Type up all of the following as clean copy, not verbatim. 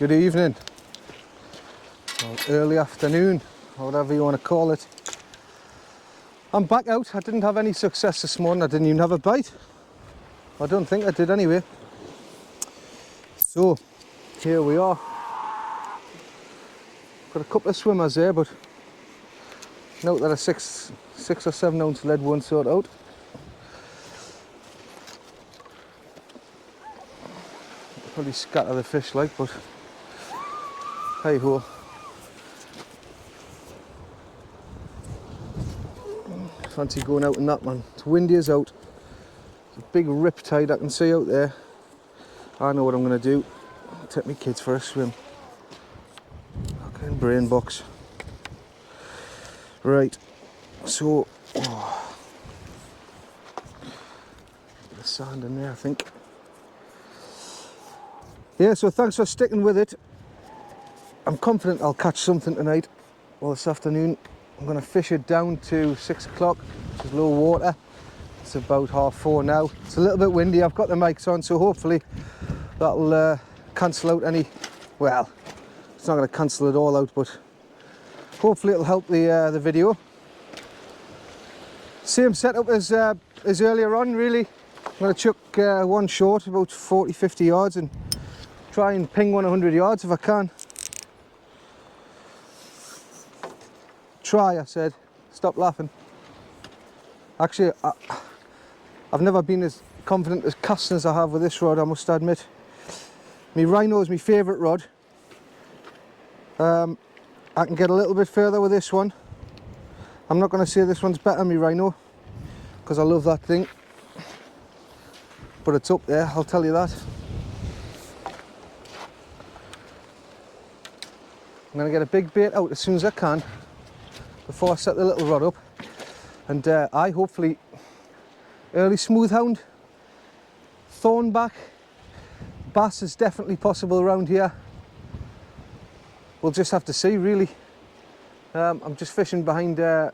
good evening, or early afternoon, or whatever you want to call it. I'm back out. I didn't have any success this morning. I didn't even have a bite. I don't think I did anyway. So here we are. Got a couple of swimmers there, but note that a 6 or 7 ounce lead won't sort out. Probably scatter the fish like, but hey ho. Fancy going out in that, man. It's windy as out. There's a big rip tide I can see out there. I know what I'm going to do. Take my kids for a swim. Fucking brain box. Right, so the sand in there, I think. Yeah, so thanks for sticking with it. I'm confident I'll catch something tonight or this afternoon. I'm going to fish it down to 6 o'clock, which is low water. It's about 4:30 now. It's a little bit windy. I've got the mics on, so hopefully that'll cancel out any, well, it's not going to cancel it all out, but hopefully it'll help the video. Same setup as earlier on, really. I'm going to chuck one short, about 40-50 yards, and try and ping one 100 yards if I can. Try, I said. Stop laughing. Actually, I've never been as confident as casting as I have with this rod, I must admit. My Rhino is my favourite rod. I can get a little bit further with this one. I'm not going to say this one's better than my Rhino, because I love that thing. But it's up there, I'll tell you that. I'm going to get a big bait out as soon as I can before I set the little rod up. And hopefully early smoothhound, thornback, bass is definitely possible around here. We'll just have to see, really. I'm just fishing behind the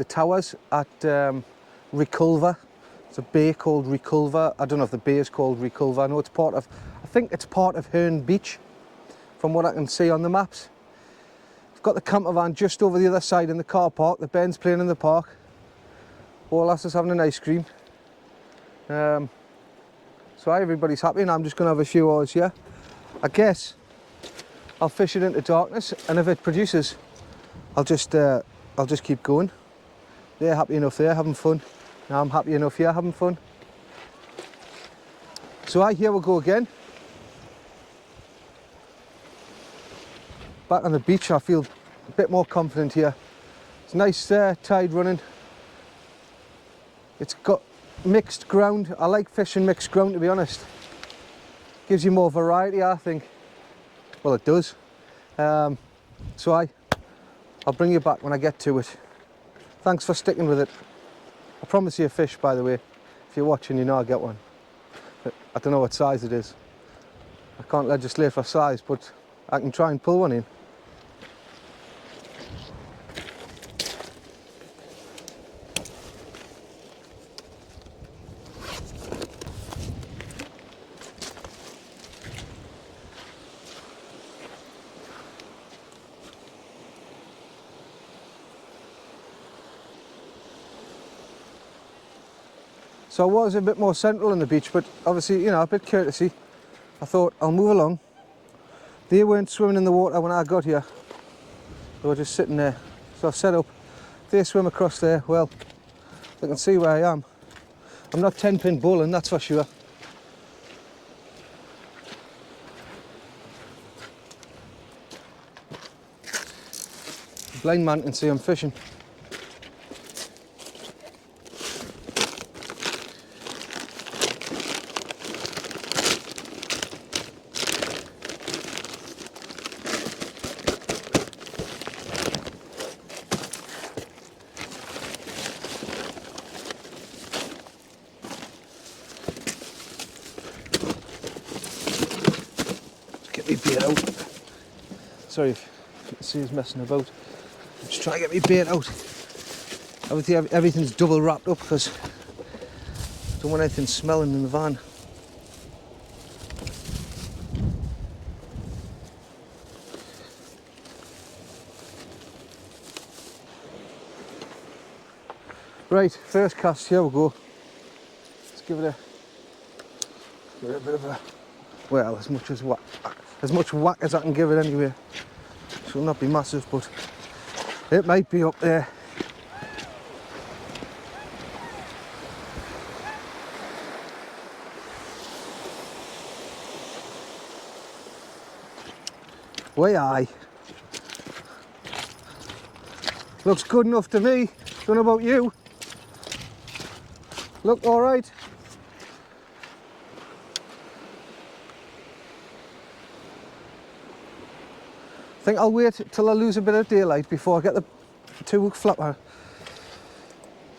towers at Reculver. It's a bay called Reculver. I don't know if the bay is called Reculver. I know it's part of, I think it's part of Herne Beach, from what I can see on the maps. I've got the campervan just over the other side in the car park. The Ben's playing in the park. All us is having an ice cream. So everybody's happy, and I'm just going to have a few hours here. I guess I'll fish it into darkness, and if it produces, I'll just keep going. They're happy enough there, having fun. Now I'm happy enough here, having fun. So here we go again. Back on the beach, I feel a bit more confident here. It's nice tide running. It's got mixed ground. I like fishing mixed ground, to be honest. Gives you more variety, I think. Well, it does. So I'll bring you back when I get to it. Thanks for sticking with it. I promise you a fish, by the way. If you're watching, you know I'll get one. But I don't know what size it is. I can't legislate for size, but I can try and pull one in. So I was a bit more central on the beach, but obviously, you know, a bit courtesy. I thought I'll move along. They weren't swimming in the water when I got here. They were just sitting there. So I've set up. They swim across there. Well, they can see where I am. I'm not 10-pin bowling, that's for sure. The blind man can see I'm fishing. Sorry if you can see he's messing about. I'm just trying to get my bait out. Obviously everything's double wrapped up because I don't want anything smelling in the van. Right, first cast, here we go. Let's give it a bit of a, well, as much whack as I can give it anyway. Should not be massive, but it might be up there. Way aye. Looks good enough to me. Don't know about you. Look all right. I think I'll wait till I lose a bit of daylight before I get the 2-hook flapper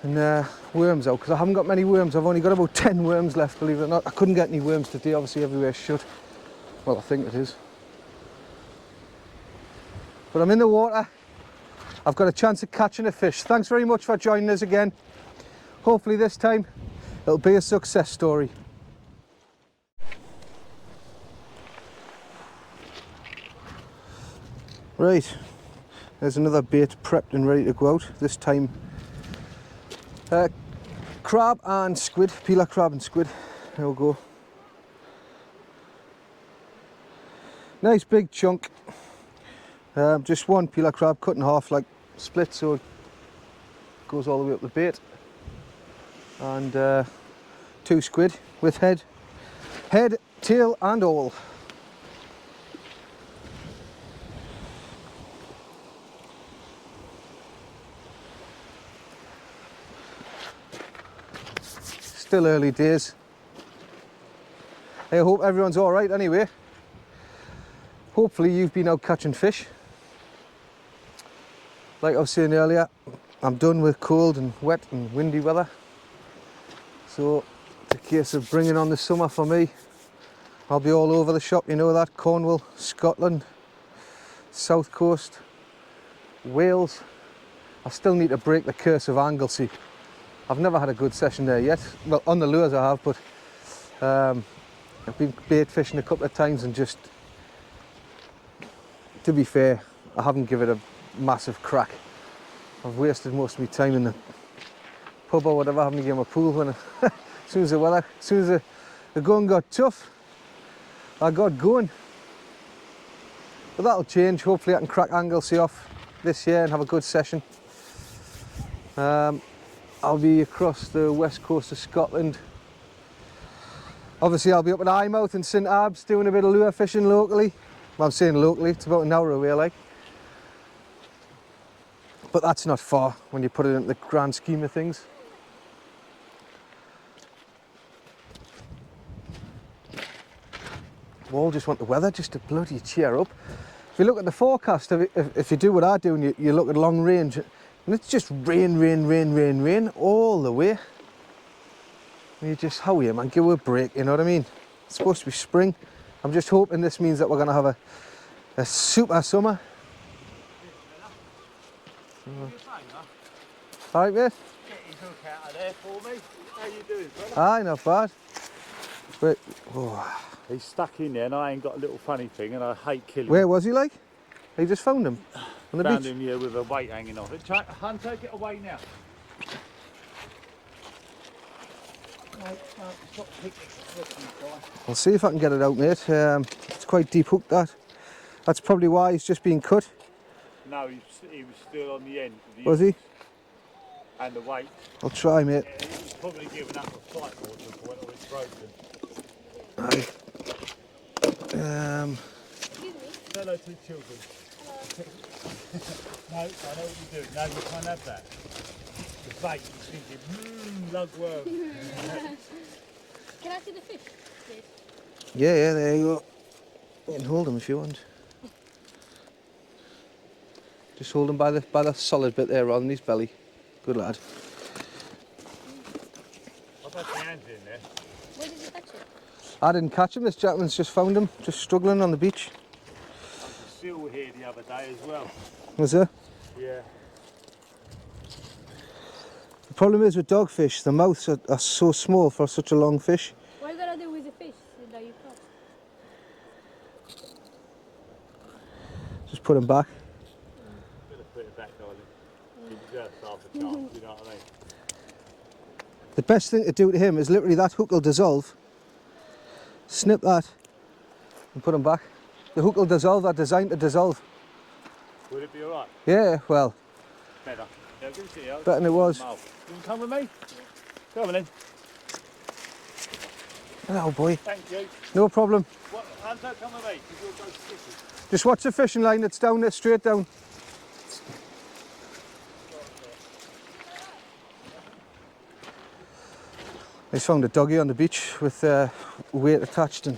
and worms out, because I haven't got many worms. I've only got about 10 worms left, believe it or not. I couldn't get any worms today, obviously everywhere's shut. Well, I think it is. But I'm in the water. I've got a chance of catching a fish. Thanks very much for joining us again. Hopefully this time it'll be a success story. Right, there's another bait prepped and ready to go out. This time crab and squid, peeler crab and squid. There we go. Nice big chunk. Just one peeler crab cut in half, like split, so it goes all the way up the bait. And 2 squid with head, tail and all. Still early days. I hope everyone's all right anyway. Hopefully you've been out catching fish. Like I was saying earlier, I'm done with cold and wet and windy weather. So it's a case of bringing on the summer for me. I'll be all over the shop, you know that. Cornwall, Scotland, South Coast, Wales. I still need to break the curse of Anglesey. I've never had a good session there yet. Well, on the lures I have, but I've been bait fishing a couple of times and just, to be fair, I haven't given it a massive crack. I've wasted most of my time in the pub or whatever, having to get my pool when as soon as the going got tough, I got going. But that'll change. Hopefully I can crack Anglesey off this year and have a good session. I'll be across the west coast of Scotland. Obviously I'll be up at Eyemouth and St Abbs doing a bit of lure fishing locally. Well, I'm saying locally, it's about an hour away like. But that's not far when you put it into the grand scheme of things. We all just want the weather just to bloody cheer up. If you look at the forecast, if you do what I do and you look at long range, and it's just rain, rain, rain, rain, rain all the way. And you just, how are you, man? Give it a break, you know what I mean? It's supposed to be spring. I'm just hoping this means that we're going to have a super summer. All right, mate? Get his hook out of there for me. How you doing, brother? Aye, not bad. Wait, oh. He's stuck in there and I ain't got a little funny thing and I hate killing Where him. was he like? You just found him? On the Found beach? him here with a weight hanging off it. Hun, take it away now. Stop picking. I'll see if I can get it out, mate. It's quite deep hook, that. That's probably why he's just been cut. No, he was still on the end. Was he? And the weight. I'll try, mate. Yeah, he's probably given up a fight more to the point or it's broken. Aye. Hello to the children. No, I know what you're doing. No, you can't have that. The bait, you're thinking, lugworm. Can I see the fish, please? Yeah, there you go. You can hold him if you want. Just hold him by the solid bit there rather than his belly. Good lad. I've got my hands in there. Where did you catch it? I didn't catch him, this gentleman's just found him, just struggling on the beach. I was still here the other day as well. Was there? Yeah. The problem is with dogfish, the mouths are so small for such a long fish. What are you gonna do with the fish that you caught? Just put him back. Better put it back, darling. You deserve half a chance, you know what I mean? The best thing to do to him is literally that hook will dissolve. Snip that and put him back. The hook will dissolve, they're designed to dissolve. Would it be alright? Yeah, well, Better. Yeah, good to see you. better than it was. You can come with me? Come on then. Oh boy, Thank you. no problem. What, Hunter, come with me, because you'll go fishing. Just watch the fishing line, it's down there, straight down. I just found a doggy on the beach with weight attached,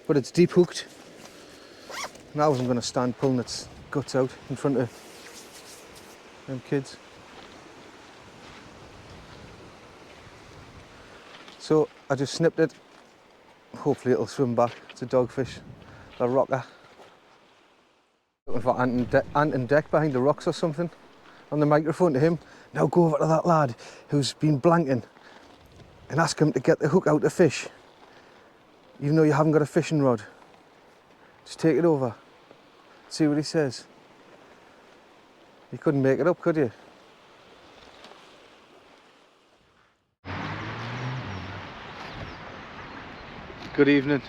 but it's deep hooked. Now I'm going to stand pulling its guts out in front of them kids. So I just snipped it. Hopefully it'll swim back. It's a dogfish, a rocker. Looking for Ant Deck behind the rocks or something. On the microphone to him. Now go over to that lad who's been blanking and ask him to get the hook out to fish. Even though you haven't got a fishing rod. Just take it over. See what he says. You couldn't make it up, could you? Good evening.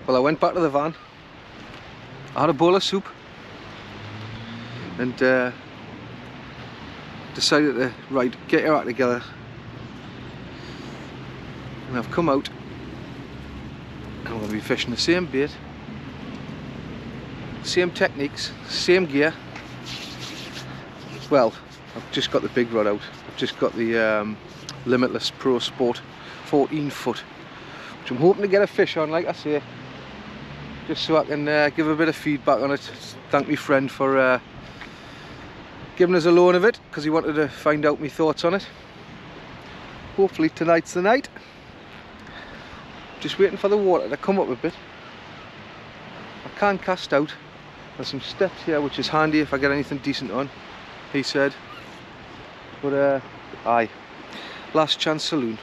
Well, I went back to the van. I had a bowl of soup and decided to, right, get your act together. And I've come out and I'm going to be fishing the same bait, same techniques, same gear. Well, I've just got the big rod out. I've just got the Limitless Pro Sport 14 foot, which I'm hoping to get a fish on, like I say, just so I can give a bit of feedback on it. Thank my friend for giving us a loan of it, because he wanted to find out my thoughts on it. Hopefully tonight's the night. Just waiting for the water to come up a bit. I can cast out. There's some steps here which is handy if I get anything decent on, he said. But aye, last chance saloon.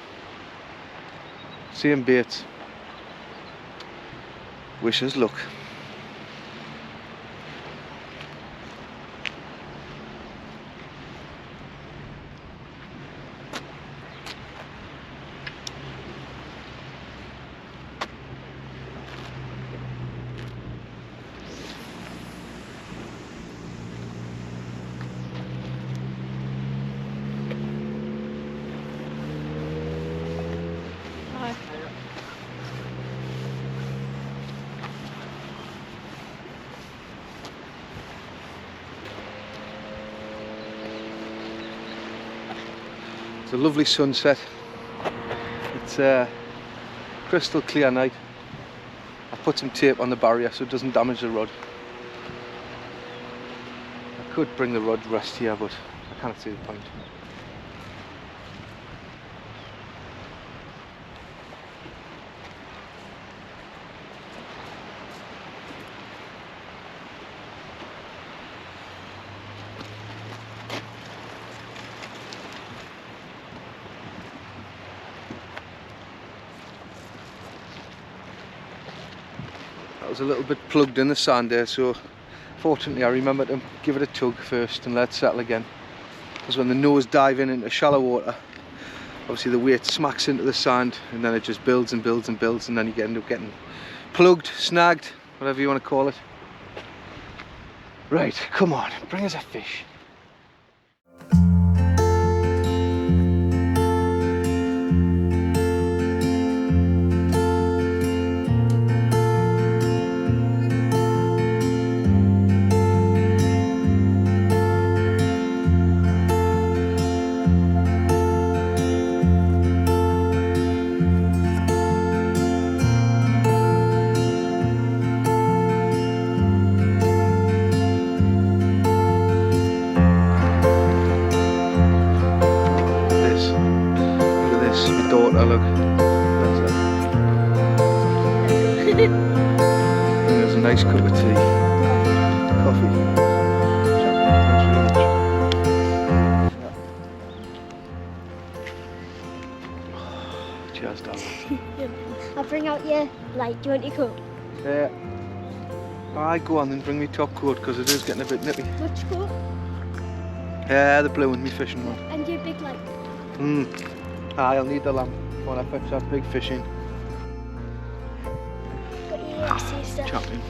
Same baits. Wish us luck. It's a lovely sunset. It's a crystal clear night. I put some tape on the barrier so it doesn't damage the rod. I could bring the rod rest here, but I can't see the point. That was a little bit plugged in the sand there, so fortunately I remember to give it a tug first and let it settle again. Because when the nose diving into shallow water, obviously the weight smacks into the sand and then it just builds and builds and builds, and then you end up getting plugged, snagged, whatever you want to call it. Right, come on, bring us a fish. Daughter, look. And there's a nice cup of tea. Coffee. Thanks very much. Cheers, darling. I'll bring out your, like, do you want your coat? Yeah. Aye, go on then, bring me top coat, because it is getting a bit nippy. Which coat? Yeah, the blue and me fishing one. And your big, like, Aye, I'll need the lamp when I fetch that big fish in. Got your sister. Champion.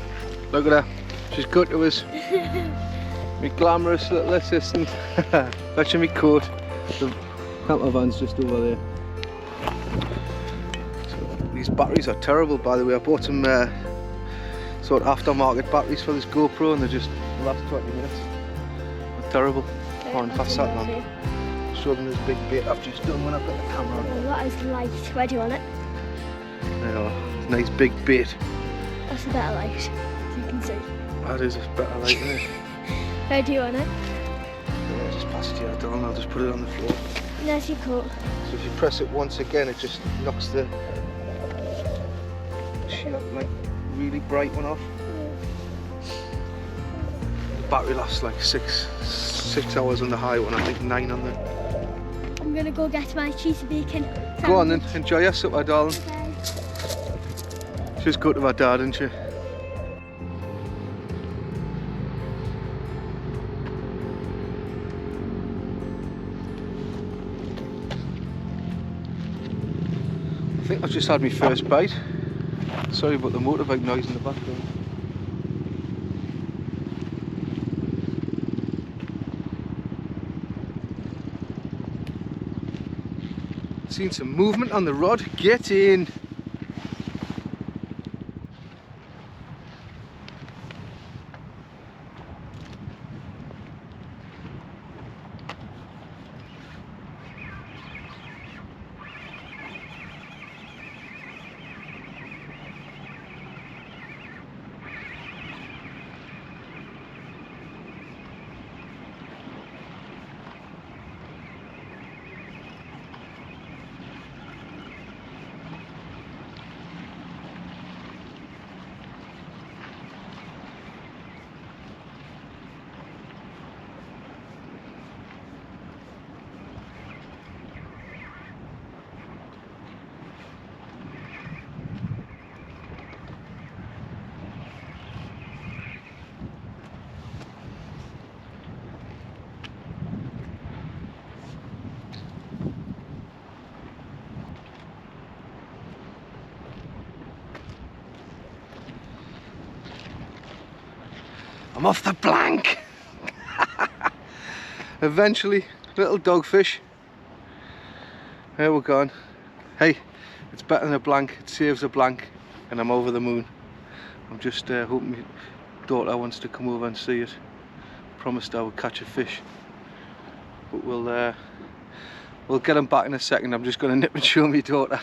Look at her. She's good to us. My glamorous little assistant. Fetching me coat. The campervan's just over there. So, these batteries are terrible, by the way. I bought some sort of aftermarket batteries for this GoPro and they're just the last 20 minutes. They're terrible. Oh, if I sat on, show them this big bit I've just done when I've got the camera on. Oh, that is light. Where do you want it? There you are. It's a nice big bait. That's a better light, as you can see. That is a better light, isn't it? Where do you want it? Yeah, just pass it here, Dylan. I'll just put it on the floor. There's your coat. So if you press it once again, it just knocks the like really bright one off. The battery lasts like six hours on the high one. I think 9 on the. I'm gonna go get my cheese bacon. Go on then, enjoy your supper, darling. Okay. She's good to her dad, isn't she? I think I've just had my first bite. Sorry about the motorbike noise in the background. Seen some movement on the rod. Get in! I'm off the blank! Eventually, little dogfish. There we're gone. Hey, it's better than a blank, it saves a blank, and I'm over the moon. I'm just hoping my daughter wants to come over and see it. Promised I would catch a fish. But we'll get him back in a second. I'm just going to nip and show my daughter.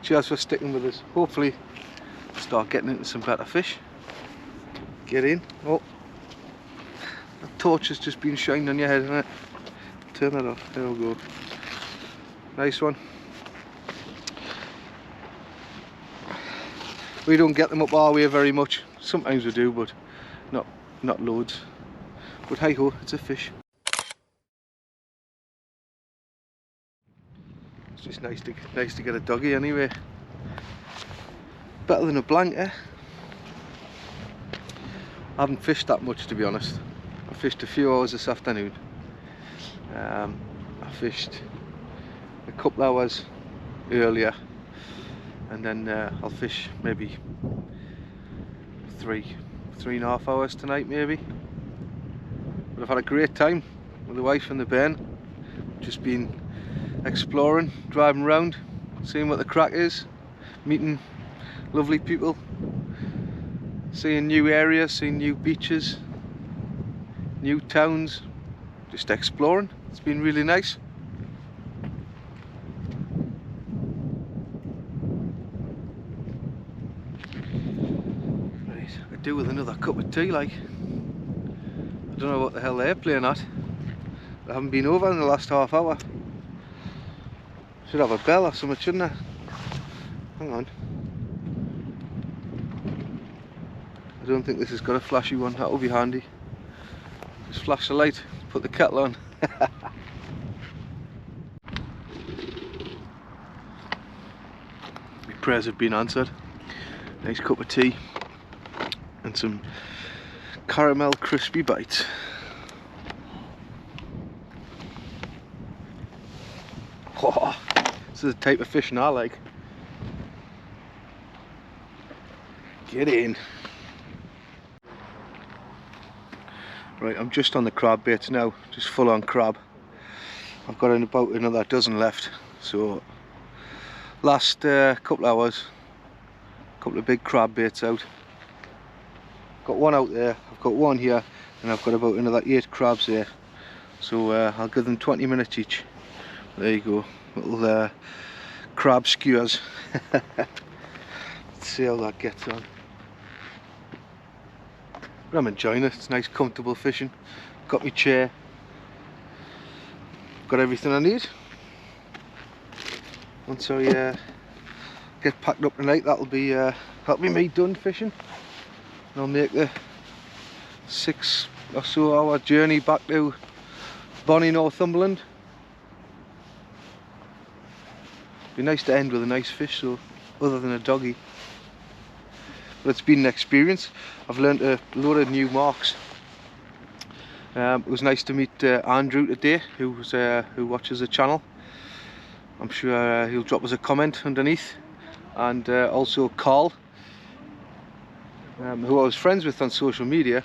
Cheers for sticking with us. Hopefully start getting into some better fish. Get in. Oh, the torch has just been shined on your head, hasn't it? Turn that off. There we go. Nice one. We don't get them up our way very much. Sometimes we do, but not loads. But hey ho, it's a fish. It's just nice to get a doggy anyway. Better than a blank, eh? I haven't fished that much, to be honest. I fished a few hours this afternoon. I fished a couple hours earlier, and then I'll fish maybe 3.5 hours tonight maybe. But I've had a great time with the wife and the Ben. Just been exploring, driving around, seeing what the crack is, meeting lovely people, seeing new areas, seeing new beaches, new towns, just exploring. It's been really nice. Right, I could do with another cup of tea, like. I don't know what the hell they're playing at. They haven't been over in the last half hour. Should have a bell or something, shouldn't I? Hang on. I don't think this has got a flashy one. That will be handy. Just flash the light, put the kettle on. My prayers have been answered. Nice cup of tea and some caramel crispy bites. This is the type of fishing I like. Get in. Right, I'm just on the crab baits now, just full on crab. I've got about another dozen left, so last couple of hours, a couple of big crab baits out. Got one out there, I've got one here, and I've got about another 8 crabs there. So I'll give them 20 minutes each. There you go, little crab skewers. Let's see how that gets on. But I'm enjoying it, it's nice comfortable fishing. Got my chair, got everything I need. Once I get packed up tonight, that'll be me done fishing. And I'll make the 6 or so hour journey back to Bonnie, Northumberland. Be nice to end with a nice fish, so other than a doggy. But it's been an experience. I've learned a load of new marks. It was nice to meet Andrew today, who watches the channel. I'm sure he'll drop us a comment underneath. And also Carl, who I was friends with on social media,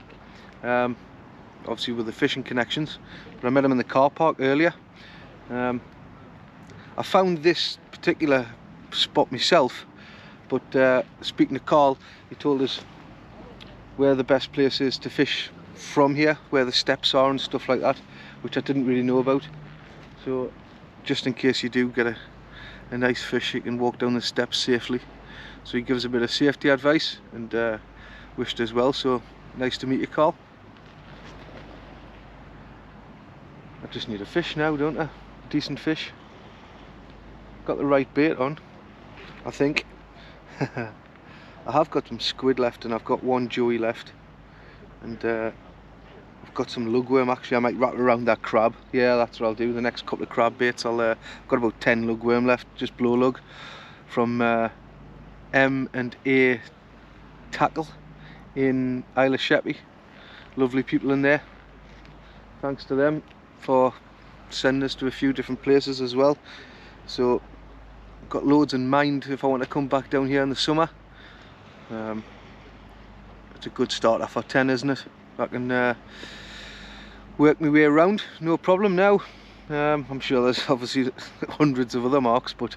obviously with the fishing connections, but I met him in the car park earlier. I found this particular spot myself, but speaking to Carl, he told us where the best place is to fish from here, where the steps are and stuff like that, which I didn't really know about. So just in case you do get a nice fish, you can walk down the steps safely. So he gives a bit of safety advice, and wished as well, so nice to meet you, Carl. I just need a fish now, don't I? A decent fish. Got the right bait on, I think. I have got some squid left, and I've got one joey left, and I've got some lugworm. Actually, I might rattle around that crab. Yeah, that's what I'll do. The next couple of crab baits, I've got about 10 lugworm left, just blow lug from M&A Tackle in Isle of Sheppey. Lovely people in there. Thanks to them for sending us to a few different places as well. So I've got loads in mind if I want to come back down here in the summer. It's a good starter for 10, isn't it? I can work my way around, no problem now. I'm sure there's obviously hundreds of other marks, but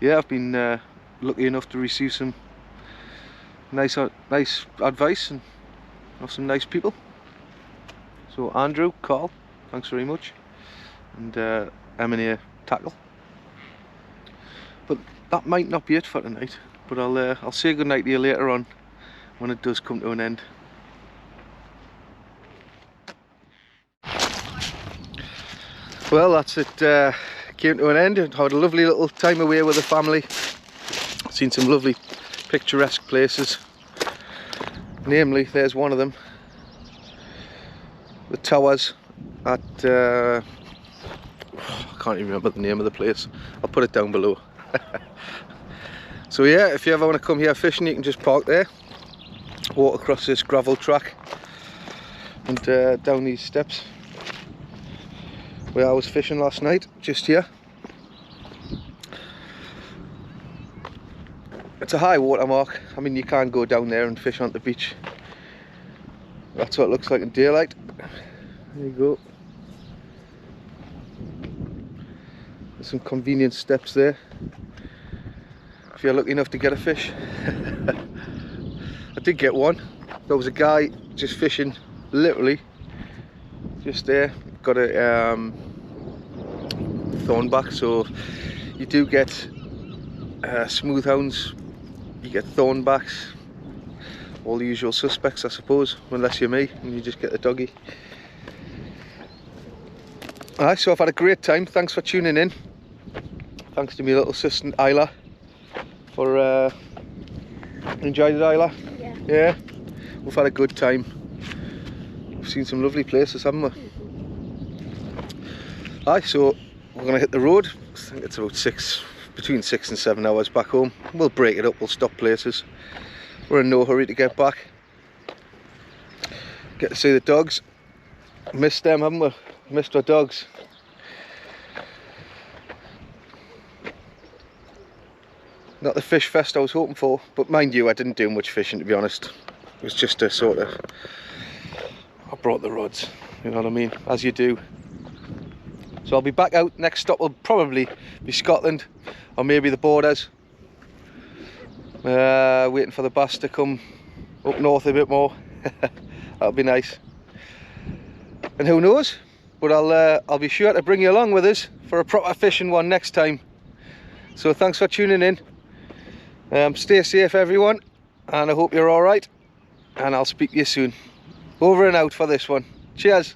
yeah, I've been lucky enough to receive some nice advice and of some nice people. So Andrew, Carl, thanks very much, and M&A Tackle. But that might not be it for tonight, but I'll say goodnight to you later on when it does come to an end. Well, that's it, came to an end. I had a lovely little time away with the family. Seen some lovely picturesque places. Namely, there's one of them, the towers at I can't even remember the name of the place. I'll put it down below. So yeah, if you ever want to come here fishing, you can just park there, walk across this gravel track and down these steps where I was fishing last night, just here. It's a high water mark. I mean, you can't go down there and fish on the beach. That's what it looks like in daylight. There you go. There's some convenient steps there if you're lucky enough to get a fish. I did get one. There was a guy just fishing, literally just there. Got a thornback, so you do get smooth hounds, you get thornbacks, all the usual suspects, I suppose, unless you're me and you just get the doggy. Alright, so I've had a great time. Thanks for tuning in. Thanks to my little assistant Isla for enjoyed it, Isla? Yeah. Yeah, we've had a good time. We've seen some lovely places, haven't we? Aye, so we're going to hit the road. I think it's about between 6 and 7 hours back home. We'll break it up, we'll stop places. We're in no hurry to get back. Get to see the dogs. Missed them, haven't we? Missed our dogs. Not the fish fest I was hoping for, but mind you, I didn't do much fishing, to be honest. It was just a sort of, I brought the rods, you know what I mean, as you do. So I'll be back out. Next stop will probably be Scotland, or maybe the borders. Waiting for the bass to come up north a bit more. That'll be nice. And who knows, but I'll be sure to bring you along with us for a proper fishing one next time. So thanks for tuning in. Stay safe everyone, and I hope you're all right, and I'll speak to you soon. Over and out for this one. Cheers.